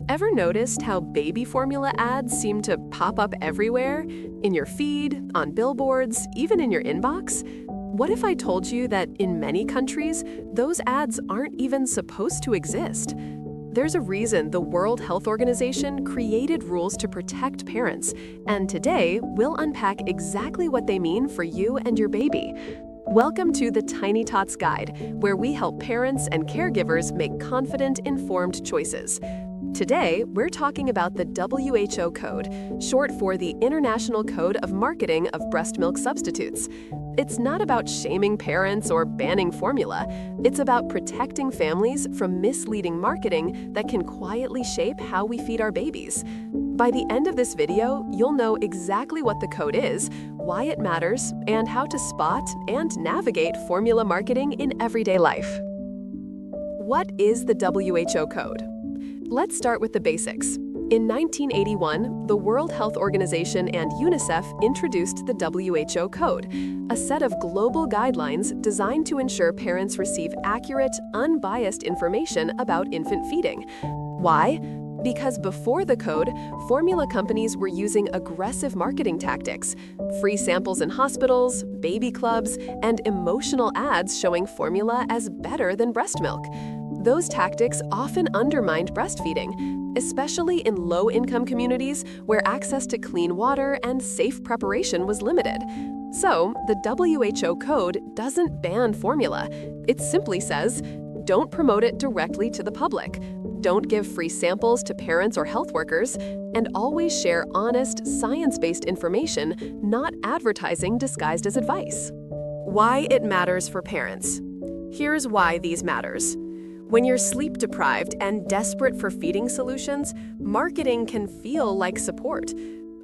Ever noticed how baby formula ads seem to pop up everywhere? In your feed, on billboards, even in your inbox? What if I told you that in many countries, those ads aren't even supposed to exist? There's a reason the World Health Organization created rules to protect parents, and today we'll unpack exactly what they mean for you and your baby. Welcome to the Tiny Tots Guide, where we help parents and caregivers make confident, informed choices. Today, we're talking about the WHO code, short for the International Code of Marketing of Breast Milk Substitutes. It's not about shaming parents or banning formula. It's about protecting families from misleading marketing that can quietly shape how we feed our babies. By the end of this video, you'll know exactly what the code is, why it matters, and how to spot and navigate formula marketing in everyday life. What is the WHO code? Let's start with the basics. In 1981, the World Health Organization and UNICEF introduced the WHO code, a set of global guidelines designed to ensure parents receive accurate, unbiased information about infant feeding. Why? Because before the code, formula companies were using aggressive marketing tactics, free samples in hospitals, baby clubs, and emotional ads showing formula as better than breast milk. Those tactics often undermined breastfeeding, especially in low-income communities where access to clean water and safe preparation was limited. So, the WHO code doesn't ban formula. It simply says, don't promote it directly to the public, don't give free samples to parents or health workers, and always share honest, science-based information, not advertising disguised as advice. Why it matters for parents. Here's why these matters. When you're sleep-deprived and desperate for feeding solutions, marketing can feel like support.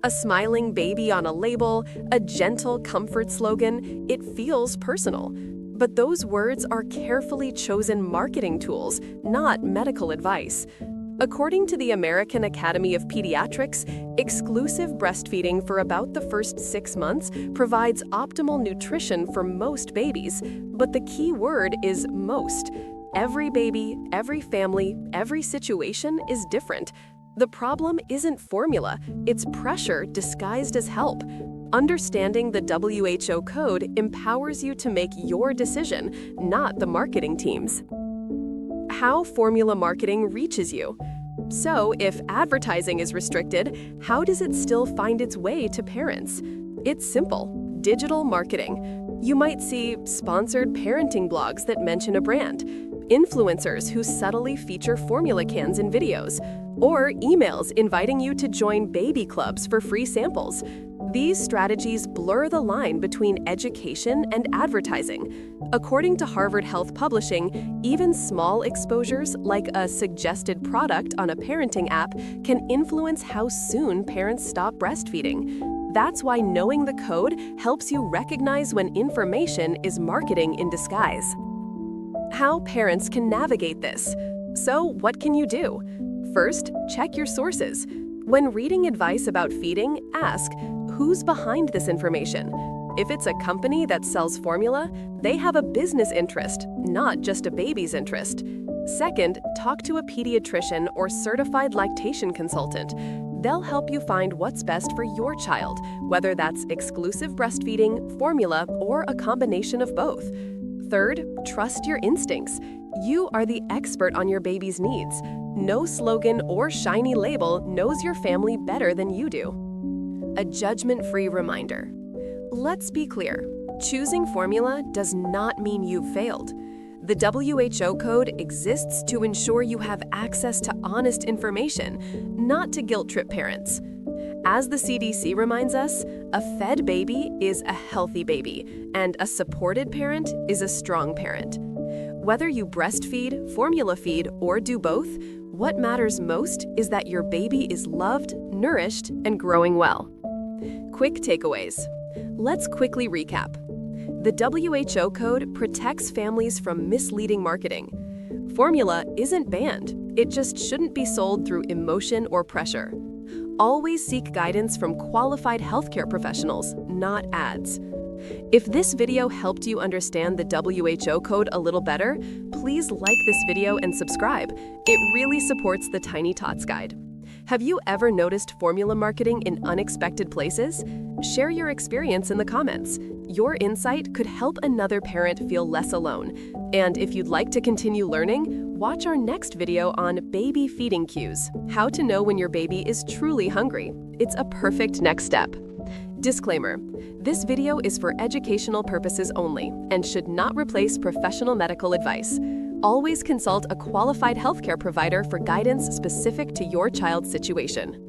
A smiling baby on a label, a gentle comfort slogan, it feels personal. But those words are carefully chosen marketing tools, not medical advice. According to the American Academy of Pediatrics, exclusive breastfeeding for about the first 6 months provides optimal nutrition for most babies, but the key word is most. Every baby, every family, every situation is different. The problem isn't formula, it's pressure disguised as help. Understanding the WHO code empowers you to make your decision, not the marketing team's. How formula marketing reaches you. So, if advertising is restricted, how does it still find its way to parents? It's simple: digital marketing. You might see sponsored parenting blogs that mention a brand, influencers who subtly feature formula cans in videos, or emails inviting you to join baby clubs for free samples. These strategies blur the line between education and advertising. According to Harvard Health Publishing, even small exposures like a suggested product on a parenting app can influence how soon parents stop breastfeeding. That's why knowing the code helps you recognize when information is marketing in disguise. How parents can navigate this. So, what can you do? First, check your sources. When reading advice about feeding, ask, who's behind this information? If it's a company that sells formula, they have a business interest, not just a baby's interest. Second, talk to a pediatrician or certified lactation consultant. They'll help you find what's best for your child, whether that's exclusive breastfeeding, formula, or a combination of both. Third, trust your instincts. You are the expert on your baby's needs. No slogan or shiny label knows your family better than you do. A judgment-free reminder. Let's be clear, choosing formula does not mean you've failed. The WHO code exists to ensure you have access to honest information, not to guilt-trip parents. As the CDC reminds us, a fed baby is a healthy baby, and a supported parent is a strong parent. Whether you breastfeed, formula feed, or do both, what matters most is that your baby is loved, nourished, and growing well. Quick takeaways. Let's quickly recap. The WHO code protects families from misleading marketing. Formula isn't banned, it just shouldn't be sold through emotion or pressure. Always seek guidance from qualified healthcare professionals, not ads. If this video helped you understand the WHO code a little better, please like this video and subscribe. It really supports the Tiny Tots Guide. Have you ever noticed formula marketing in unexpected places? Share your experience in the comments. Your insight could help another parent feel less alone. And if you'd like to continue learning, watch our next video on baby feeding cues, how to know when your baby is truly hungry. It's a perfect next step. Disclaimer: this video is for educational purposes only and should not replace professional medical advice. Always consult a qualified healthcare provider for guidance specific to your child's situation.